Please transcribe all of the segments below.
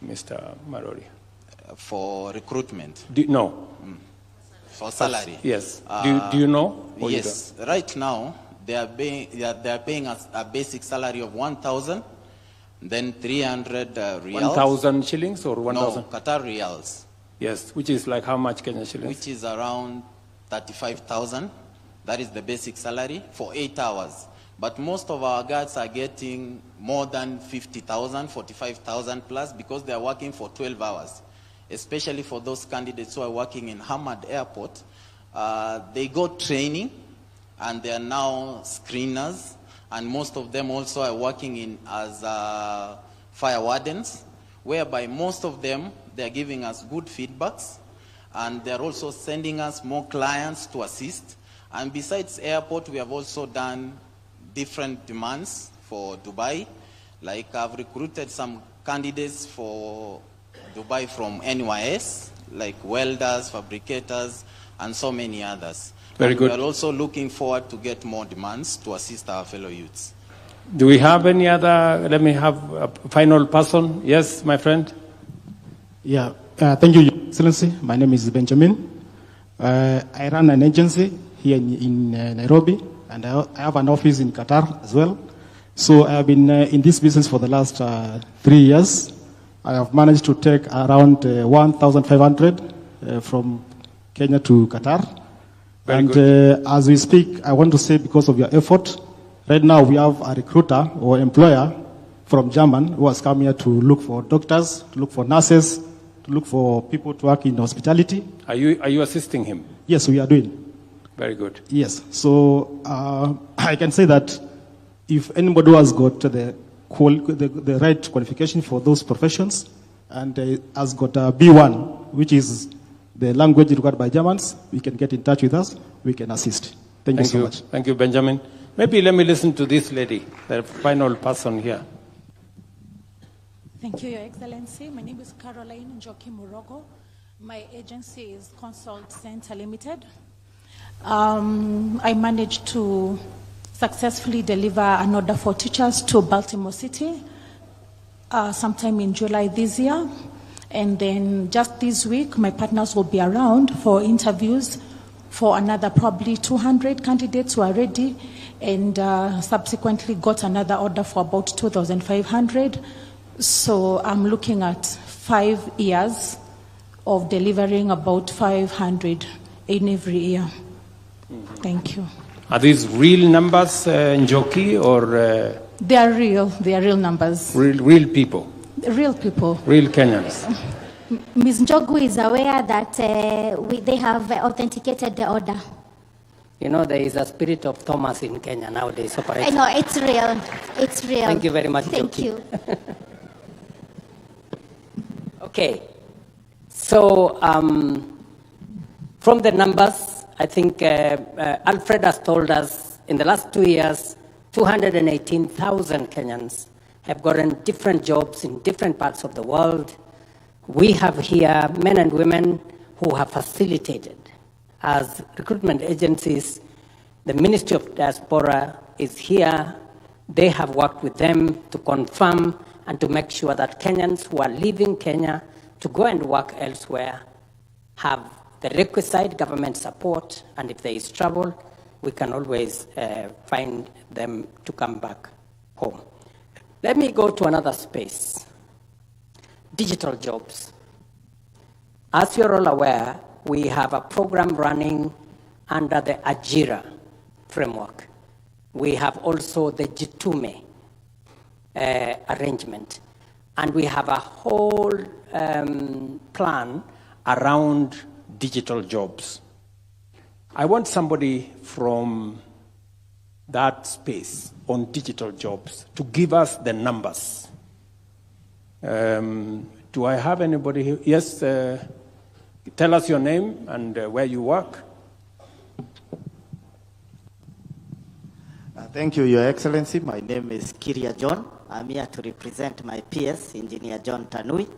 Mr. Marori? For recruitment? No. For salary? Yes. Do you know? Yes. Right now, they are paying us a basic salary of 1,000, then 300 riyals. 1,000 shillings or 1,000? No, Qatar riyals. Yes, which is like how much Kenyan shillings? Which is around 35,000. That is the basic salary for 8 hours. But most of our guards are getting more than 50,000, 45,000 plus because they are working for 12 hours. Especially for those candidates who are working in Hamad Airport. They got training and they are now screeners. And most of them also are working as fire wardens, whereby most of them, they are giving us good feedbacks. And they are also sending us more clients to assist. And besides airport, we have also done different demands for Dubai. Like I've recruited some candidates for Dubai from NYS, like welders, fabricators, and so many others. Very good. We are also looking forward to get more demands to assist our fellow youths. Do we have any other? Let me have a final person. Yes, my friend. Yeah, thank you, Your Excellency. My name is Benjamin. I run an agency here in Nairobi, and I have an office in Qatar as well. So I have been in this business for the last 3 years. I have managed to take around 1,500 from Kenya to Qatar. Very good. As we speak, I want to say because of your effort, right now we have a recruiter or employer from German who has come here to look for doctors, to look for nurses, to look for people to work in hospitality. Are you assisting him? Yes, we are doing. Very good. Yes. So I can say that if anybody who has got the right qualification for those professions and has got a B1, which is the language required by Germans, we can get in touch with us. We can assist. Thank you so much. Thank you, Benjamin. Maybe let me listen to this lady, the final person here. Thank you, Your Excellency. My name is Caroline Njoki Murogo. My agency is Consult Center Limited. I managed to successfully deliver an order for teachers to Baltimore City sometime in July this year. And then just this week, my partners will be around for interviews for another probably 200 candidates who are ready, and subsequently got another order for about 2,500. So I'm looking at 5 years of delivering about 500 in every year. Thank you. Are these real numbers, Njoki, or? They are real numbers. Real people? Real people. Real Kenyans. Ms. Njogu is aware that they have authenticated the order. You know, there is a spirit of Thomas in Kenya nowadays. I know, it's real. It's real. Thank you very much, Thank Njoki. you. Okay. So, from the numbers, I think Alfred has told us in the last 2 years, 218,000 Kenyans have gotten different jobs in different parts of the world. We have here men and women who have facilitated. As recruitment agencies, the Ministry of Diaspora is here. They have worked with them to confirm and to make sure that Kenyans who are leaving Kenya to go and work elsewhere have the requisite government support, and if there is trouble, we can always find them to come back home. Let me go to another space, digital jobs. As you're all aware, we have a program running under the Ajira framework. We have also the Jitume arrangement. And we have a whole plan around digital jobs. I want somebody from that space on digital jobs to give us the numbers. Do I have anybody here? Yes, tell us your name and where you work. Thank you, Your Excellency. My name is Kiria John. I'm here to represent my PS, Engineer John Tanui,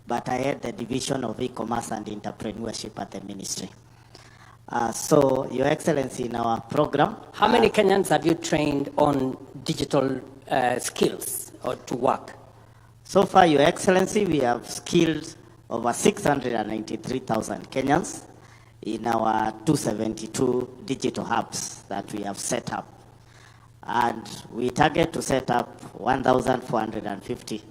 but I head the Division of E-Commerce and Entrepreneurship at the Ministry. So, Your Excellency, in our program... How many Kenyans have you trained on digital skills or to work? So far, Your Excellency, we have skilled over 693,000 Kenyans in our 272 digital hubs that we have set up. And we target to set up 1,450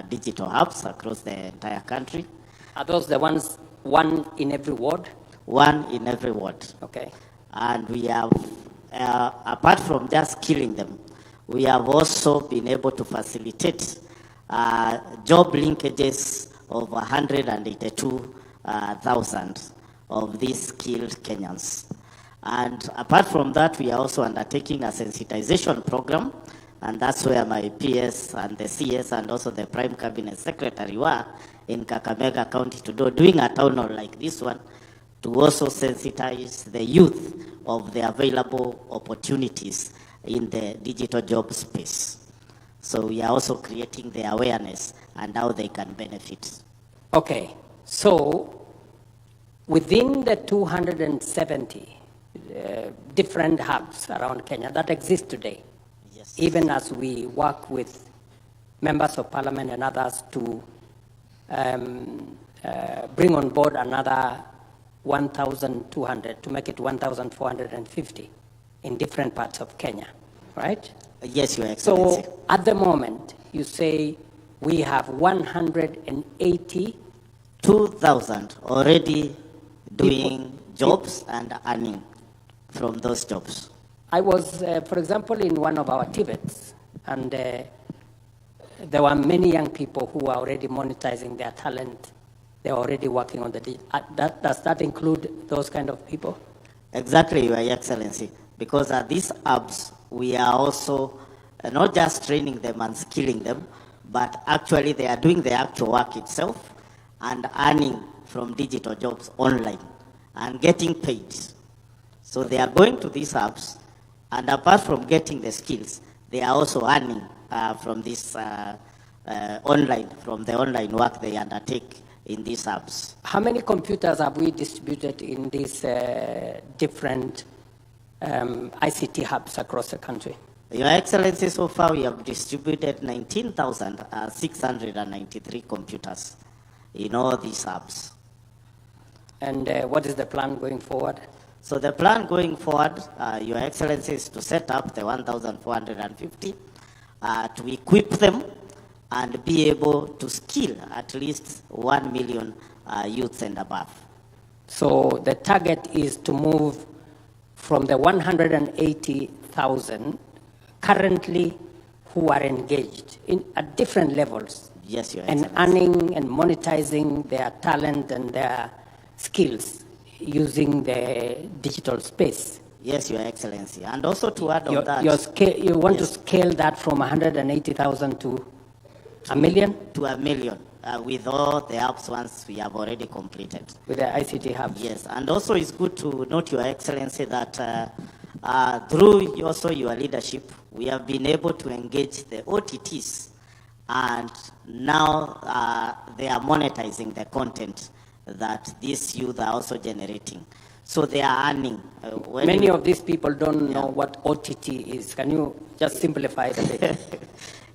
digital hubs across the entire country. Are those the ones, one in every ward? One in every ward. Okay. And we have, apart from just skilling them, we have also been able to facilitate job linkages of 182,000 of these skilled Kenyans. And apart from that, we are also undertaking a sensitization program, and that's where my PS and the CS and also the Prime Cabinet Secretary were in Kakamega County to doing a town hall like this one to also sensitize the youth of the available opportunities in the digital job space. So we are also creating the awareness and how they can benefit. Okay, so within the 270 different hubs around Kenya that exist today, yes, even as we work with members of parliament and others to bring on board another 1,200 to make it 1,450 in different parts of Kenya, right? Yes, Your Excellency. So at the moment, you say we have 180 2,000 already doing jobs and earning from those jobs. I was, for example, in one of our TVETs, and there were many young people who are already monetizing their talent. They're already working on the does that include those kind of people? Exactly, Your Excellency. Because at these apps, we are also not just training them and skilling them, but actually they are doing the actual work itself and earning from digital jobs online and getting paid. So they are going to these apps, and apart from getting the skills, they are also earning from this from the online work they undertake in these apps. How many computers have we distributed in these different ICT hubs across the country? Your Excellency, so far we have distributed 19,693 computers in all these hubs. And what is the plan going forward? So the plan going forward, Your Excellency, is to set up the 1,450, to equip them and be able to skill at least 1 million youths and above. So the target is to move from the 180,000 currently who are engaged at different levels. Yes, Your and Excellency. earning and monetizing their talent and their skills using the digital space. Yes, Your Excellency. And also to add on that, you want yes, to scale that from 180,000 to a million? To a million, with all the apps once we have already completed. With the ICT hubs? Yes, and also it's good to note, Your Excellency, that through also your leadership, we have been able to engage the OTTs, and now they are monetizing the content that these youth are also generating. So they are earning. Many of these people don't know what OTT is. Can you just simplify it a bit?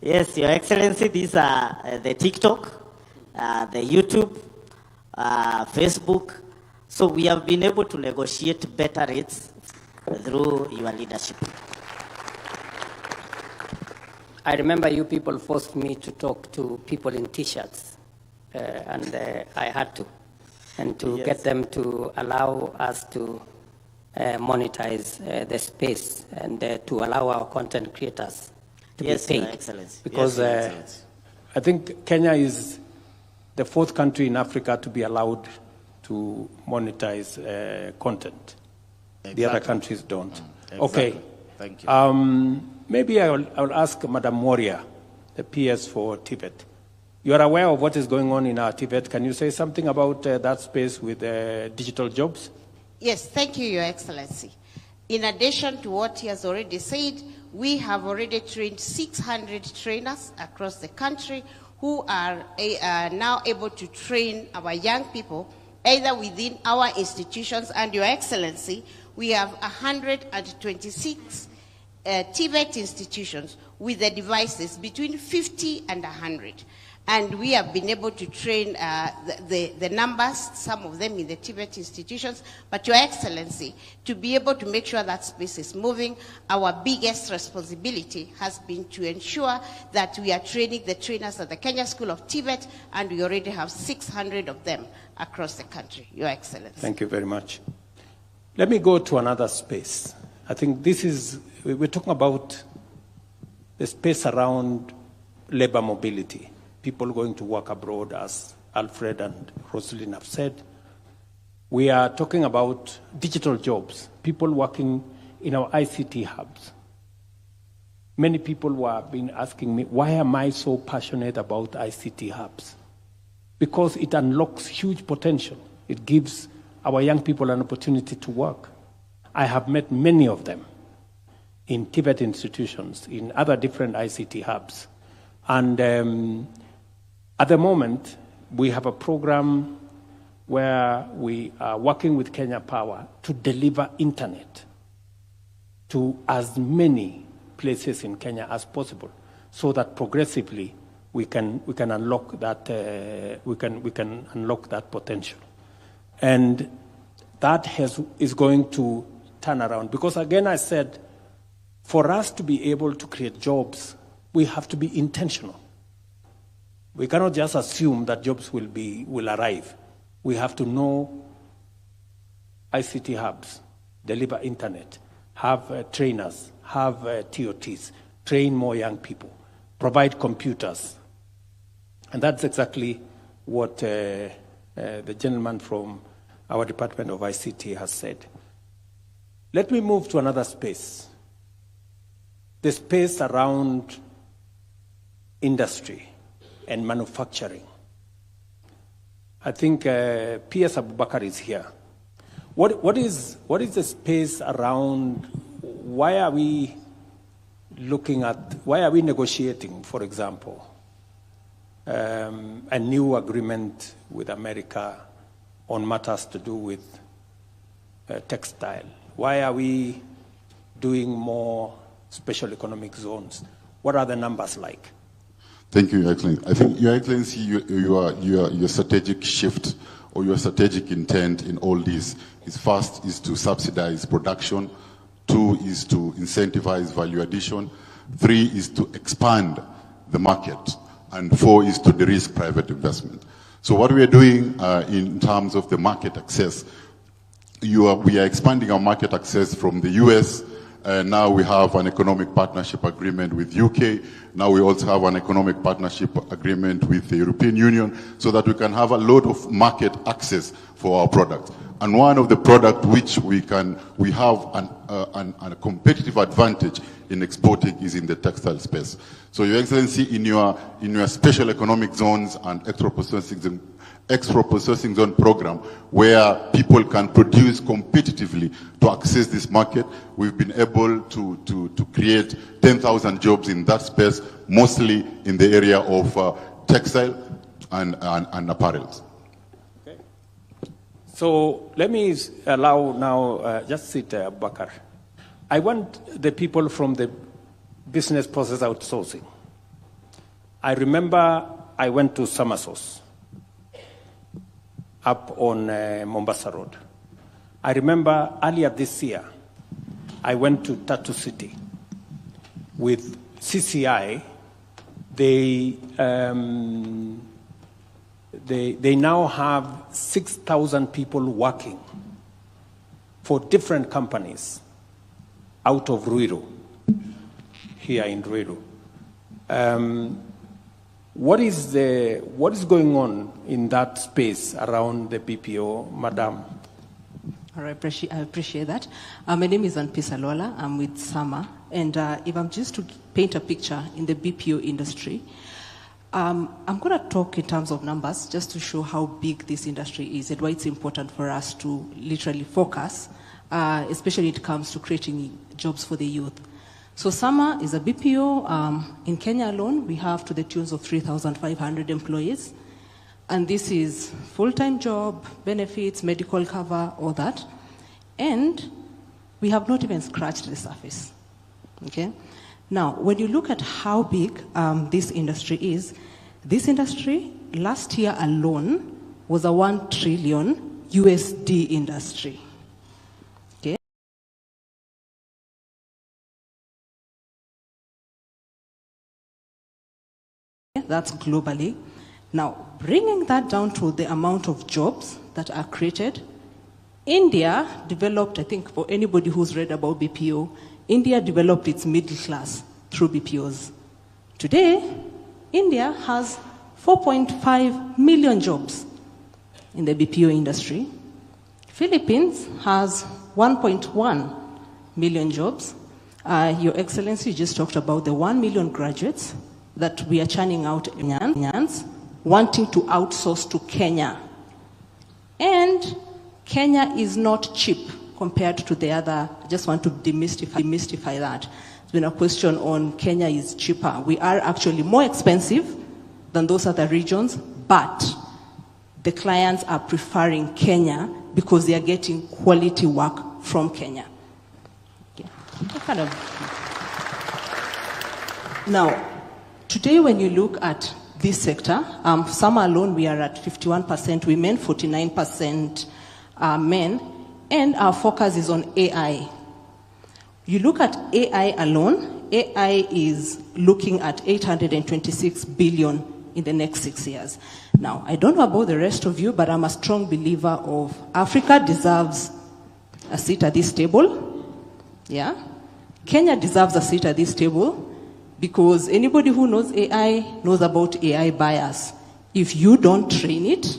Yes, Your Excellency, these are the TikTok, the YouTube, Facebook. So we have been able to negotiate better rates through your leadership. I remember you people forced me to talk to people in T-shirts, and I had to, and to get them to allow us to monetize the space and to allow our content creators to be paid. Your Excellency. Because I think Kenya is the fourth country in Africa to be allowed to monetize content. Exactly. The other countries don't. Exactly. Okay. Thank you. Maybe I'll ask Madam Moria, the PS for TVET. You are aware of what is going on in our TVET. Can you say something about that space with digital jobs? Yes, thank you, Your Excellency. In addition to what he has already said, we have already trained 600 trainers across the country who are now able to train our young people either within our institutions, and Your Excellency, we have 126 TVET institutions with the devices between 50 and 100. And we have been able to train the numbers, some of them in the Tibet institutions. But Your Excellency, to be able to make sure that space is moving, our biggest responsibility has been to ensure that we are training the trainers at the Kenya School of Tibet, and we already have 600 of them across the country, Your Excellency. Thank you very much. Let me go to another space. I think we're talking about the space around labor mobility. People going to work abroad, as Alfred and Rosalind have said. We are talking about digital jobs, people working in our ICT hubs. Many people have been asking me, why am I so passionate about ICT hubs? Because it unlocks huge potential. It gives our young people an opportunity to work. I have met many of them in Tibet institutions, in other different ICT hubs. And at the moment, we have a program where we are working with Kenya Power to deliver internet to as many places in Kenya as possible, so that progressively we can unlock that we can unlock that potential, and that is going to turn around. Because again, I said, for us to be able to create jobs, we have to be intentional. We cannot just assume that jobs will arrive. We have to know ICT hubs, deliver internet, have trainers, have TOTs, train more young people, provide computers. And that's exactly what the gentleman from our Department of ICT has said. Let me move to another space, the space around industry and manufacturing. I think P.S. Abubakar is here. What is the space around, why are we negotiating, for example, a new agreement with America on matters to do with textile? Why are we doing more special economic zones? What are the numbers like? Thank you, Your Excellency. I think, Your Excellency, your strategic shift or your strategic intent in all this is, first, is to subsidize production. 2 is to incentivize value addition. 3 is to expand the market. And 4 is to de-risk private investment. So what we are doing in terms of the market access, we are expanding our market access from the US. Now we have an economic partnership agreement with UK. Now we also have an economic partnership agreement with the European Union, so that we can have a lot of market access for our products. And one of the products which we have a competitive advantage in exporting is in the textile space. So, Your Excellency, in your special economic zones and extra processing zone program, where people can produce competitively to access this market, we've been able to create 10,000 jobs in that space, mostly in the area of textile and apparels. Okay. So let me allow now, just sit there, Bakar. I want the people from the business process outsourcing. I remember I went to Samasos up on Mombasa Road. I remember earlier this year, I went to Tatu City with CCI. They now have 6,000 people working for different companies out of Ruiru, here in Ruiru. What is going on in that space around the BPO, Madam? All right, I appreciate that. My name is Anpisa Lola. I'm with Sama. And if I'm just to paint a picture in the BPO industry, I'm going to talk in terms of numbers just to show how big this industry is and why it's important for us to literally focus, especially when it comes to creating jobs for the youth. So Sama is a BPO. In Kenya alone, we have to the tunes of 3,500 employees. And this is full-time job, benefits, medical cover, all that. And we have not even scratched the surface. Okay? Now, when you look at how big this industry is, This industry, last year alone, was a $1 trillion USD industry. Okay? That's globally. Now, bringing that down to the amount of jobs that are created, India developed, I think for anybody who's read about BPO, India developed its middle class through BPOs. Today, India has 4.5 million jobs in the BPO industry. Philippines has 1.1 million jobs. Your Excellency just talked about the 1 million graduates that we are churning out Kenyans wanting to outsource to Kenya. And Kenya is not cheap compared to the other. I just want to demystify that. There's been a question on Kenya is cheaper. We are actually more expensive than those other regions, but the clients are preferring Kenya because they are getting quality work from Kenya. Okay. Now, today when you look at this sector, summer alone we are at 51% women, 49% men, and our focus is on AI. You look at AI alone, AI is looking at 826 billion in the next 6 years. Now, I don't know about the rest of you, but I'm a strong believer of Africa deserves a seat at this table. Yeah? Kenya deserves a seat at this table because anybody who knows AI knows about AI bias. If you don't train it,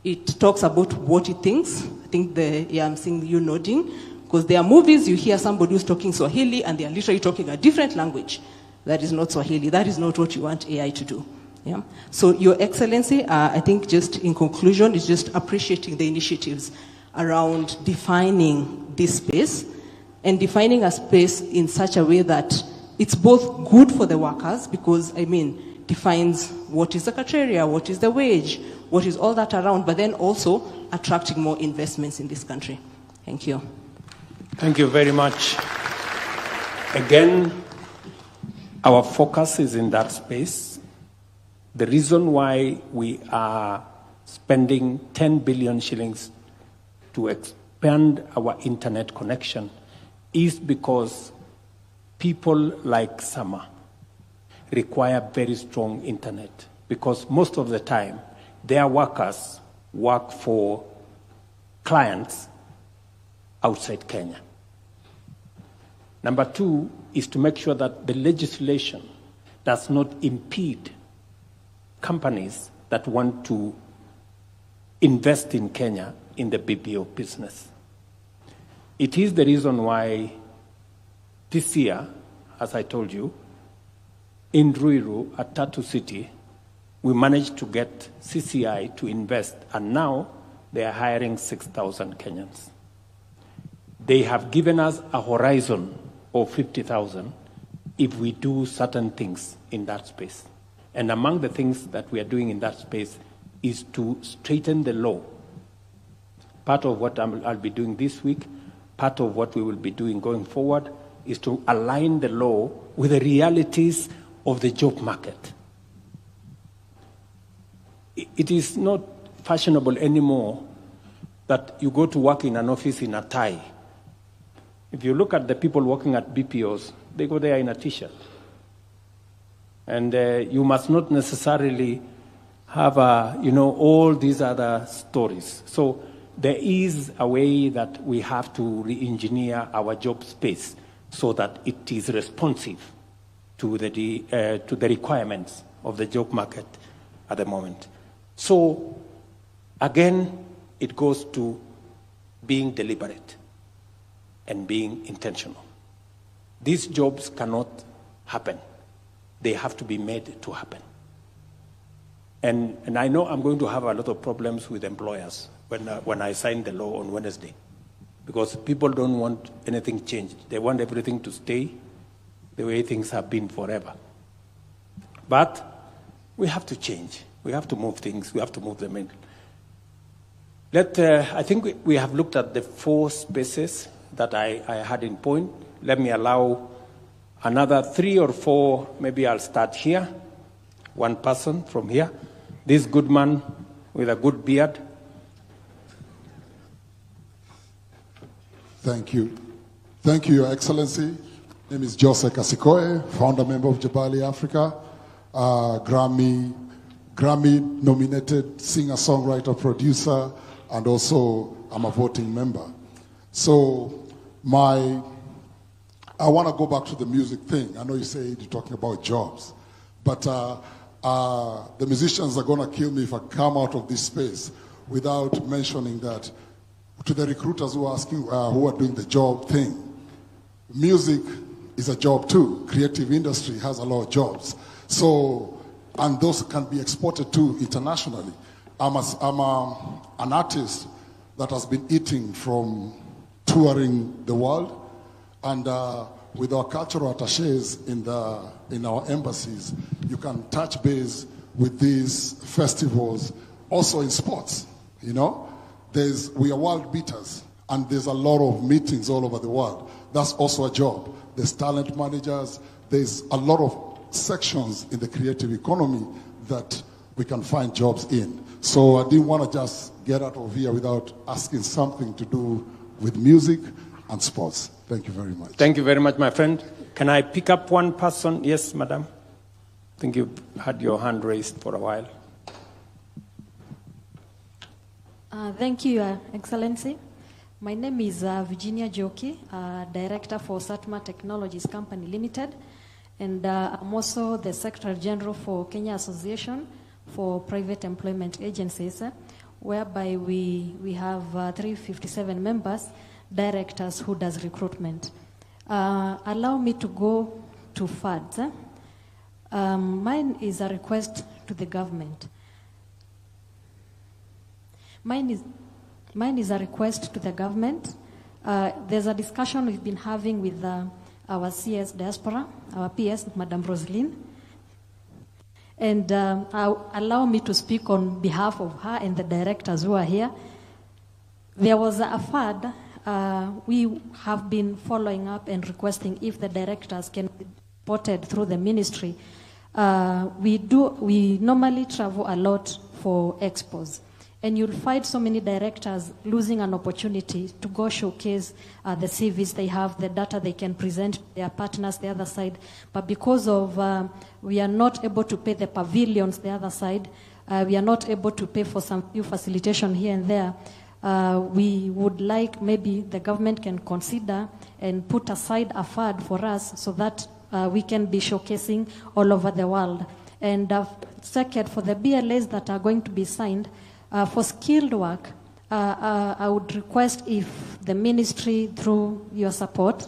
it talks about what it thinks. I think I'm seeing you nodding. Because there are movies, you hear somebody who's talking Swahili and they are literally talking a different language. That is not Swahili. That is not what you want AI to do. Yeah? So, Your Excellency, I think just in conclusion, is just appreciating the initiatives around defining this space and defining a space in such a way that it's both good for the workers because, defines what is the criteria, what is the wage, what is all that around, but then also attracting more investments in this country. Thank you. Thank you very much. Again, our focus is in that space. The reason why we are spending 10 billion shillings to expand our internet connection is because people like Sama require very strong internet because most of the time their workers work for clients outside Kenya. Number two is to make sure that the legislation does not impede companies that want to invest in Kenya in the BPO business. It is the reason why this year, as I told you, in Ruiru at Tatu City, we managed to get CCI to invest, and now they are hiring 6,000 Kenyans. They have given us a horizon of 50,000 if we do certain things in that space. And among the things that we are doing in that space is to straighten the law. Part of what I'll be doing this week, part of what we will be doing going forward is to align the law with the realities of the job market. It is not fashionable anymore that you go to work in an office in a tie. If you look at the people working at BPOs, they go there in a t-shirt. And you must not necessarily have all these other stories. So there is a way that we have to re-engineer our job space so that it is responsive to the requirements of the job market at the moment. So again, it goes to being deliberate and being intentional. These jobs cannot happen. They have to be made to happen. And I know I'm going to have a lot of problems with employers when I sign the law on Wednesday, because people don't want anything changed. They want everything to stay the way things have been forever. But we have to change. We have to move things. We have to move them in. I think we have looked at the 4 spaces that I had in point. Let me allow another 3 or 4. Maybe I'll start here. one person from here. This good man with a good beard. Thank you. Thank you, Your Excellency. My name is Jose Kasikoe, founder member of Jabali Africa, Grammy-nominated singer-songwriter, producer, and also I'm a voting member. So I want to go back to the music thing. I know you said you're talking about jobs, but the musicians are going to kill me if I come out of this space without mentioning that to the recruiters who are asking, who are doing the job thing. Music is a job too. Creative industry has a lot of jobs. So, and those can be exported too internationally. I'm an artist that has been eating from touring the world, and with our cultural attaches in our embassies, you can touch base with these festivals. Also in sports, you know, we are world beaters, and there's a lot of meetings all over the world. That's also a job. There's talent managers. There's a lot of sections in the creative economy that we can find jobs in. So I didn't want to just get out of here without asking something to do with music and sports. Thank you very much. Thank you very much, my friend. Can I pick up one person? Yes, madam. I think you've had your hand raised for a while. Thank you, Your Excellency. My name is Virginia Joki, Director for Satma Technologies Company Limited, and I'm also the Secretary General for Kenya Association for Private Employment Agencies, whereby we have 357 members, directors who does recruitment. Allow me to go to FADS. Mine is a request to the government. Mine is a request to the government. There's a discussion we've been having with our CS diaspora, our PS, Madam Rosaline. And allow me to speak on behalf of her and the directors who are here. There was a FAD. We have been following up and requesting if the directors can be supported through the ministry. We normally travel a lot for expos. And you'll find so many directors losing an opportunity to go showcase the CVs they have, the data they can present to their partners the other side. But because of we are not able to pay the pavilions the other side, we are not able to pay for some few facilitation here and there, we would like maybe the government can consider and put aside a fund for us so that we can be showcasing all over the world. And second, for the BLAs that are going to be signed, for skilled work, I would request if the ministry, through your support,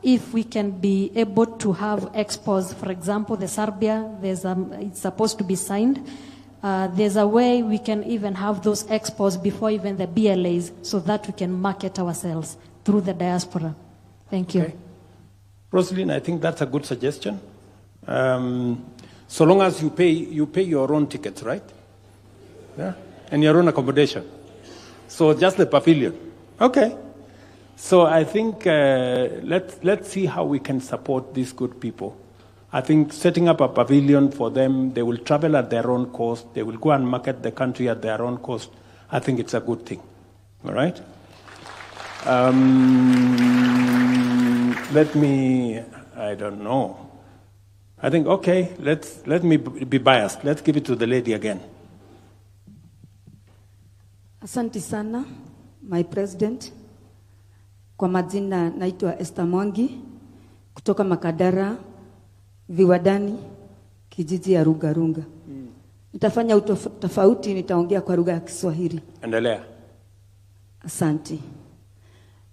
if we can be able to have expos, for example, the Serbia, it's supposed to be signed. There's a way we can even have those expos before even the BLAs so that we can market ourselves through the diaspora. Thank you. Okay. Rosaline, I think that's a good suggestion. So long as you pay your own tickets, right? Yeah, and your own accommodation. So just the pavilion. Okay. So I think let's see how we can support these good people. I think setting up a pavilion for them, they will travel at their own cost. They will go and market the country at their own cost. I think it's a good thing. All right. I don't know. I think, okay, let me be biased. Let's give it to the lady again. Asante sana, my president. Kwa majina naitwa Esther Mwangi kutoka Makadara Viwadani, kijiji ya Runga. Nitafanya utofauti, nitaongea kwa lugha ya Kiswahili. Endelea. Asante.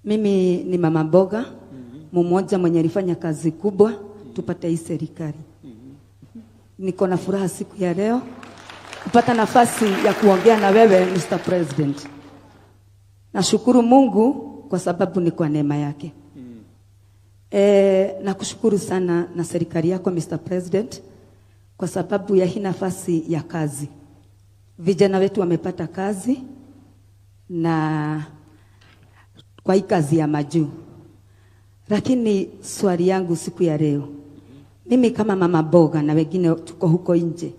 Mimi ni mama mboga, mmoja mwenye alifanya kazi kubwa tupate hii serikali. Niko na furaha siku ya leo kupata nafasi ya kuongea na wewe Mr. President. Nashukuru Mungu kwa sababu ni kwa neema yake. Nakushukuru sana na serikali yako Mr. President kwa sababu ya hii nafasi ya kazi. Vijana wetu wamepata kazi na kwa hii kazi ya majuu. Lakini swali yangu siku ya leo Mimi kama mama Boga na wengine tuko huko nje,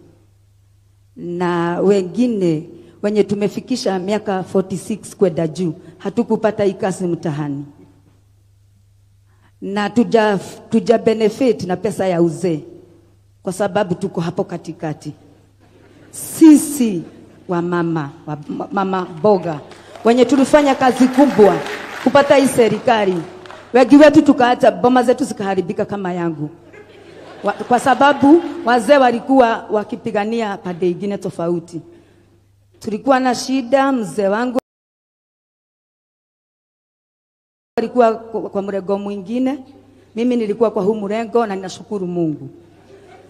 na wengine wenye tumefikisha miaka 46 kwenda juu, hatukupata hii kazi mtahani, na tuja benefit na pesa ya uzee, kwa sababu tuko hapo katikati. Sisi wa mama Boga wenye tulifanya kazi kubwa kupata hii serikali, wengi wetu tukaacha boma zetu zikaharibika kama yangu, kwa sababu wazee walikuwa wakipigania pande nyingine tofauti. Tulikuwa na shida, mzee wangu alikuwa kwa mrengo mwingine, mimi nilikuwa kwa huu mrengo, na ninashukuru Mungu.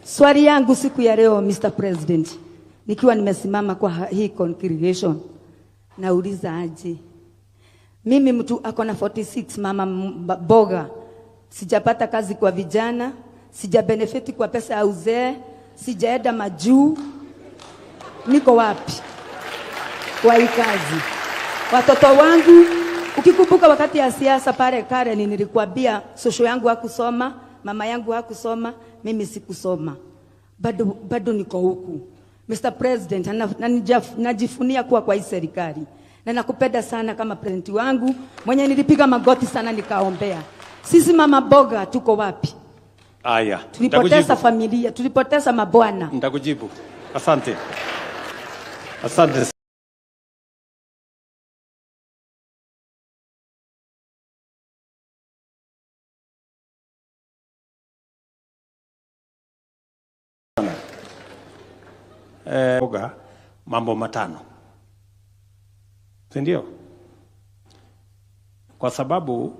Swali yangu siku ya leo, Mr. President, nikiwa nimesimama kwa hii congregation, nauliza aje. Mimi mtu akona 46, mama Boga, sijapata kazi kwa vijana, sija benefiti kwa pesa ya uzee, sijaenda majuu, niko wapi kwa hii kazi? Watoto wangu, ukikumbuka wakati ya siasa pale Karen, nilikuambia social yangu hakusoma, mama yangu hakusoma, mimi sikusoma. Bado niko huku. Mr. President, najifunia kuwa kwa hii serikali. Na nakupenda sana kama president wangu, mwenye nilipiga magoti sana nikaombea. Sisi mama Boga tuko wapi? Aya, tulipoteza familia, tulipoteza mabwana. Nitakujibu. Asante. Asante. Boga, mambo matano. Sindio? Kwa sababu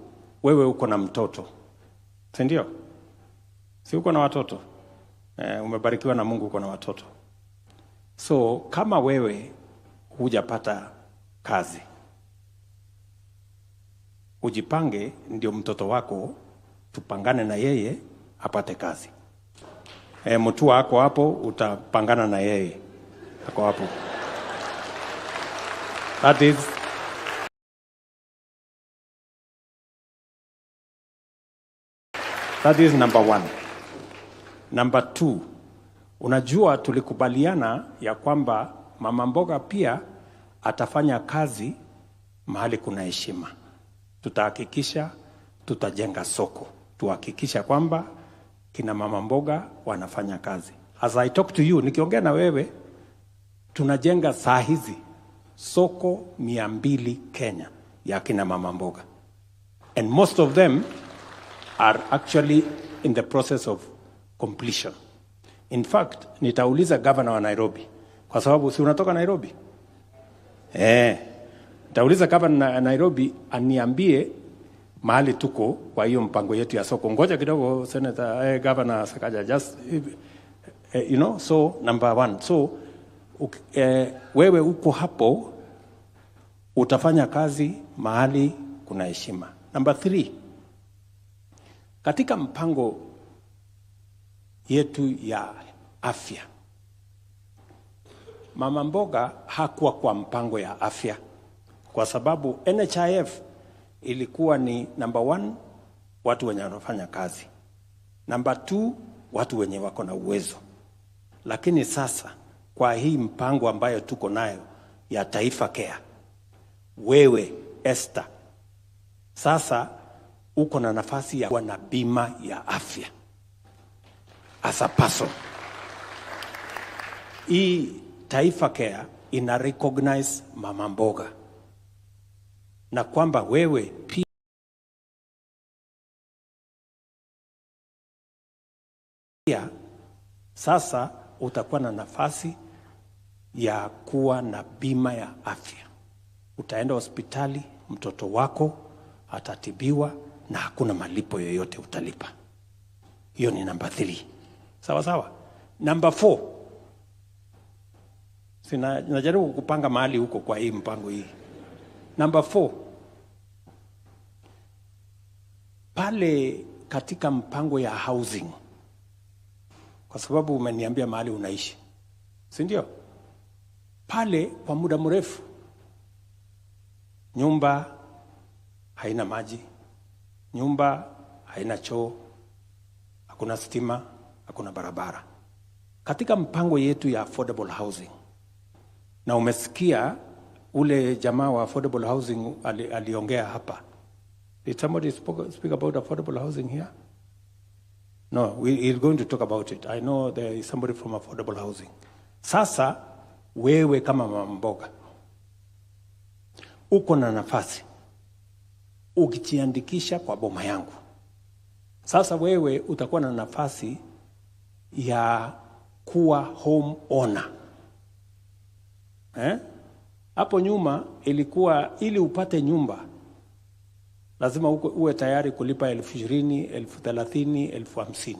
wewe uko na mtoto. Sindio? Si uko na watoto? Umebarikiwa na Mungu, uko na watoto. So kama wewe hujapata kazi, ujipange ndio mtoto wako tupangane na yeye apate kazi. Mtu wako hapo utapangana na yeye ako hapo. That is number 1. Number 2, unajua tulikubaliana ya kwamba mama Mboga pia atafanya kazi mahali kuna heshima. Tutahakikisha tutajenga soko, tuhakikisha kwamba kina mama Mboga wanafanya kazi. As I talk to you, nikiongea na wewe, tunajenga saa hizi soko 200 Kenya ya kina mama Mboga, and most of them are actually in the process of completion. In fact, nitauliza governor wa Nairobi, kwa sababu si unatoka Nairobi? Nitauliza governor wa Nairobi aniambie mahali tuko kwa hiyo mpango yetu ya soko. Ngoja kidogo Senator, Governor Sakaja, just you know, so number 1. So wewe uko hapo, utafanya kazi mahali kuna heshima. Number 3, katika mpango yetu ya afya, mama Mboga hakuwa kwa mpango ya afya, kwa sababu NHIF ilikuwa ni number 1, watu wenye wanafanya kazi. Number 2, watu wenye wako na uwezo. Lakini sasa kwa hii mpango ambayo tuko nayo ya Taifa Care, wewe Esther, sasa uko na nafasi ya kuwa na bima ya afya as a person. Hii Taifa Care ina recognize mama Mboga, na kwamba wewe pia sasa utakuwa na nafasi ya kuwa na bima ya afya. Utaenda hospitali, mtoto wako atatibiwa na hakuna malipo yoyote utalipa. Hiyo ni number 3. Sawa sawa. Number 4, najaribu kupanga mahali huko kwa hii mpango hii. Number 4, pale katika mpango ya housing, kwa sababu umeniambia mahali unaishi, si ndio? Pale kwa muda mrefu nyumba haina maji, nyumba haina choo, hakuna stima, hakuna barabara. Katika mpango yetu ya affordable housing, na umesikia ule jamaa wa affordable housing aliongea hapa. Did somebody speak about affordable housing here? No, we're going to talk about it. I know there is somebody from affordable housing. Sasa, wewe kama mama mboga, uko na nafasi, ukijiandikisha kwa boma yangu. Sasa wewe utakuwa na nafasi ya kuwa home owner. Hapo nyuma ilikuwa ili upate nyumba lazima uwe tayari kulipa 20,000, 30,000, 50,000.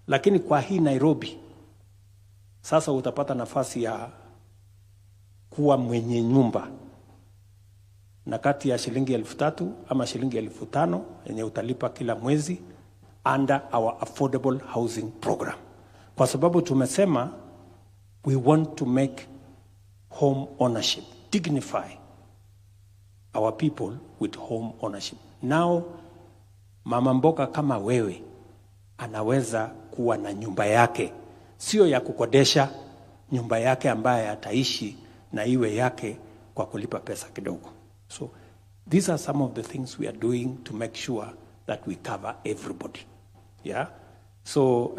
Lakini kwa hii Nairobi sasa utapata nafasi ya kuwa mwenye nyumba, na kati ya shilingi 3,000 ama shilingi 5,000 yenye utalipa kila mwezi under our affordable housing program. Kwa sababu tumesema we want to make home ownership, dignify our people with home ownership. Now, mama mboga kama wewe anaweza kuwa na nyumba yake, sio ya kukodesha, nyumba yake ambaye ataishi na iwe yake kwa kulipa pesa kidogo. So these are some of the things we are doing to make sure that we cover everybody. Yeah. So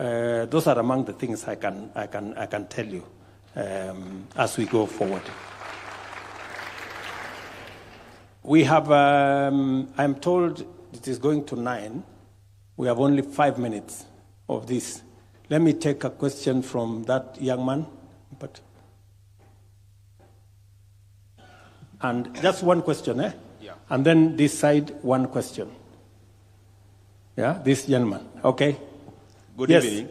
those are among the things I can tell you as we go forward. We have, I'm told it is going to 9. We have only 5 minutes of this. Let me take a question from that young man. And just one question, eh? Yeah. And then this side, one question. Yeah, this gentleman. Okay. Good Yes. evening.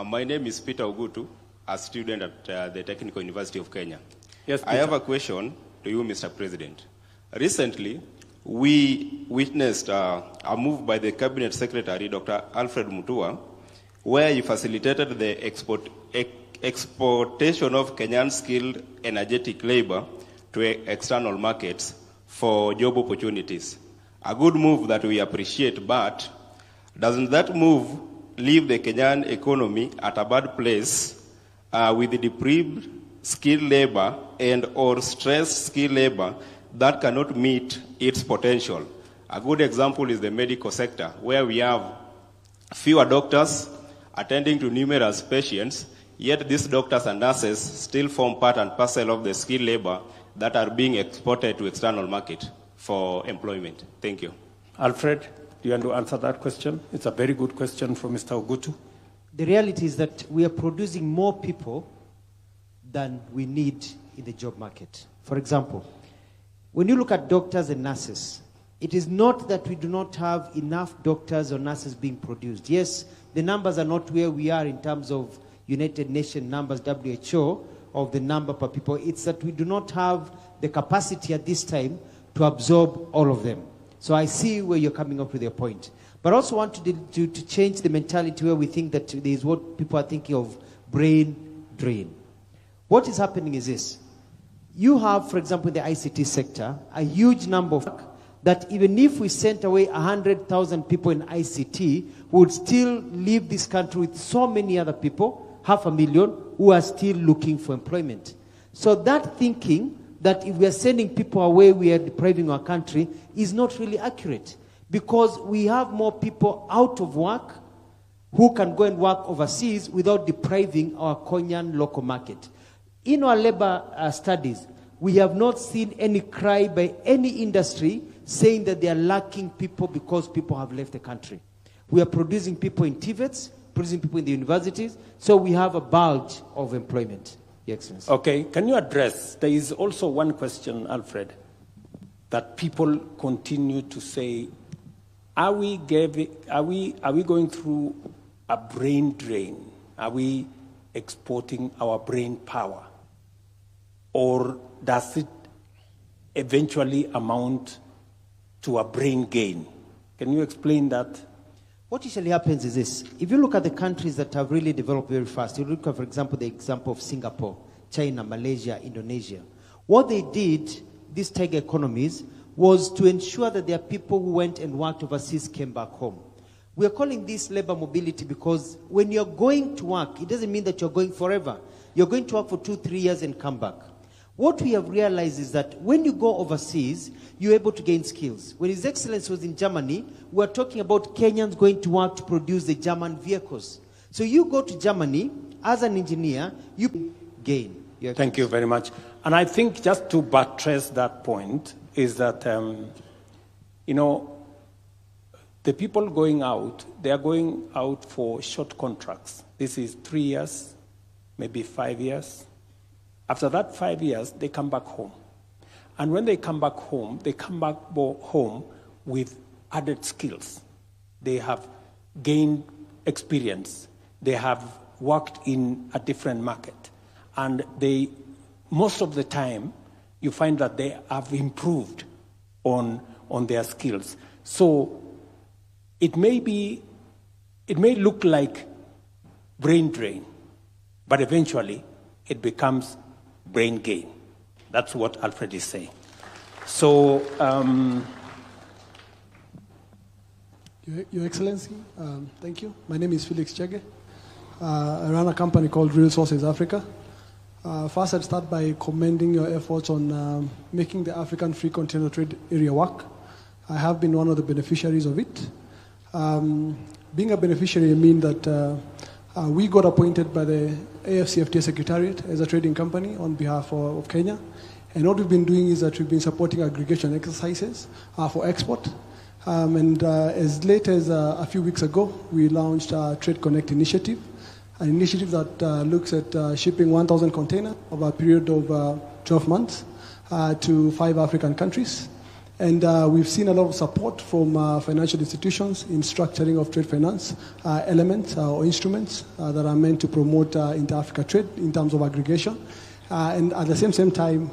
My name is Peter Ogutu, a student at the Technical University of Kenya. Yes, I have a question to you, Mr. President. Recently, we witnessed a move by the Cabinet Secretary, Dr. Alfred Mutua, where he facilitated the exportation of Kenyan skilled energetic labor to external markets for job opportunities. A good move that we appreciate, but doesn't that move leave the Kenyan economy at a bad place with the deprived skilled labor and or stressed skilled labor that cannot meet its potential? A good example is the medical sector, where we have fewer doctors attending to numerous patients, yet these doctors and nurses still form part and parcel of the skilled labor that are being exported to external market for employment. Thank you. Alfred, do you want to answer that question? It's a very good question from Mr. Ogutu. The reality is that we are producing more people than we need in the job market. For example, when you look at doctors and nurses, it is not that we do not have enough doctors or nurses being produced. Yes, the numbers are not where we are in terms of United Nations numbers, WHO, of the number per people. It's that we do not have the capacity at this time to absorb all of them. So I see where you're coming up with your point. But I also want to change the mentality where we think that there is what people are thinking of brain drain. What is happening is this. You have, for example, in the ICT sector, a huge number of that even if we sent away 100,000 people in ICT, we would still leave this country with so many other people, 500,000, who are still looking for employment. So that thinking that if we are sending people away, we are depriving our country, is not really accurate. Because we have more people out of work who can go and work overseas without depriving our Kenyan local market. In our labor studies, we have not seen any cry by any industry saying that they are lacking people because people have left the country. We are producing people in TVETs, producing people in the universities, so we have a bulge of employment. Your Excellency. Okay, can you address, there is also one question, Alfred, that people continue to say, are we going through a brain drain? Are we exporting our brain power? Or does it eventually amount to a brain gain? Can you explain that? What usually happens is this. If you look at the countries that have really developed very fast, you look at, for example, the example of Singapore, China, Malaysia, Indonesia. What they did, these tiger economies, was to ensure that their people who went and worked overseas came back home. We are calling this labor mobility because when you're going to work, it doesn't mean that you're going forever. You're going to work for 2-3 years and come back. What we have realized is that when you go overseas, you're able to gain skills. When His Excellency was in Germany, we were talking about Kenyans going to work to produce the German vehicles. So you go to Germany as an engineer, you gain. Thank you very much. And I think just to buttress that point is that, you know, the people going out, they are going out for short contracts. This is 3 years, maybe 5 years. After that 5 years, they come back home. And when they come back home home with added skills. They have gained experience. They have worked in a different market. And they, most of the time, you find that they have improved on their skills. So it may look like brain drain, but eventually it becomes brain gain. That's what Alfred is saying. So, Your Excellency, thank you. My name is Felix Chege. I run a company called Real Sources Africa. First, I'd start by commending your efforts on making the African Free Continental Trade Area work. I have been one of the beneficiaries of it. Being a beneficiary means that we got appointed by the AFCFTA Secretariat as a trading company on behalf of Kenya. And what we've been doing is that we've been supporting aggregation exercises for export. As late as a few weeks ago, we launched a Trade Connect initiative, an initiative that looks at shipping 1,000 containers over a period of 12 months to 5 African countries. And we've seen a lot of support from financial institutions in structuring of trade finance elements or instruments that are meant to promote inter-Africa trade in terms of aggregation. And at the same time,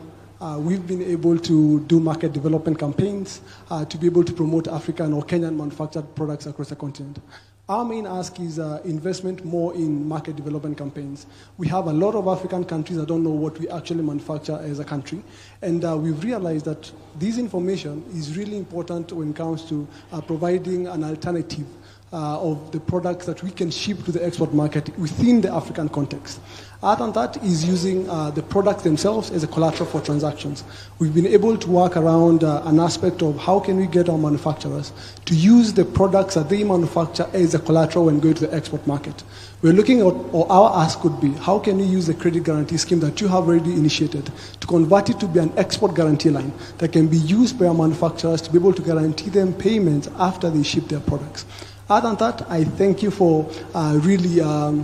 we've been able to do market development campaigns to be able to promote African or Kenyan manufactured products across the continent. Our main ask is investment more in market development campaigns. We have a lot of African countries that don't know what we actually manufacture as a country. And we've realized that this information is really important when it comes to providing an alternative of the products that we can ship to the export market within the African context. Other than that is using the products themselves as a collateral for transactions. We've been able to work around an aspect of how can we get our manufacturers to use the products that they manufacture as a collateral when going to the export market. We're looking at, or our ask could be, how can we use the credit guarantee scheme that you have already initiated to convert it to be an export guarantee line that can be used by our manufacturers to be able to guarantee them payments after they ship their products. Other than that, I thank you for really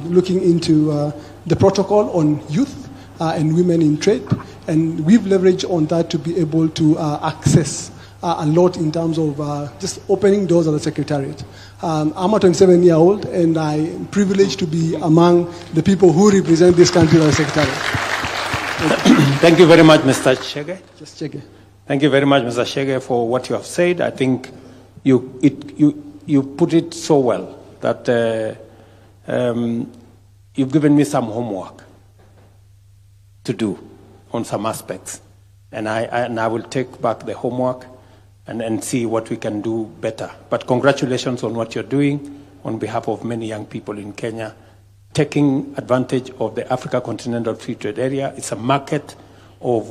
looking into the protocol on youth and women in trade. And we've leveraged on that to be able to access a lot in terms of just opening doors at the Secretariat. I'm a 27-year-old, and I'm privileged to be among the people who represent this country at the Secretariat. Thank you very much, Mr. Chege. Just Chege. Thank you very much, Mr. Chege, for what you have said. I think you put it so well that you've given me some homework to do on some aspects. And I will take back the homework and see what we can do better. But congratulations on what you're doing on behalf of many young people in Kenya, taking advantage of the Africa Continental Free Trade Area. It's a market of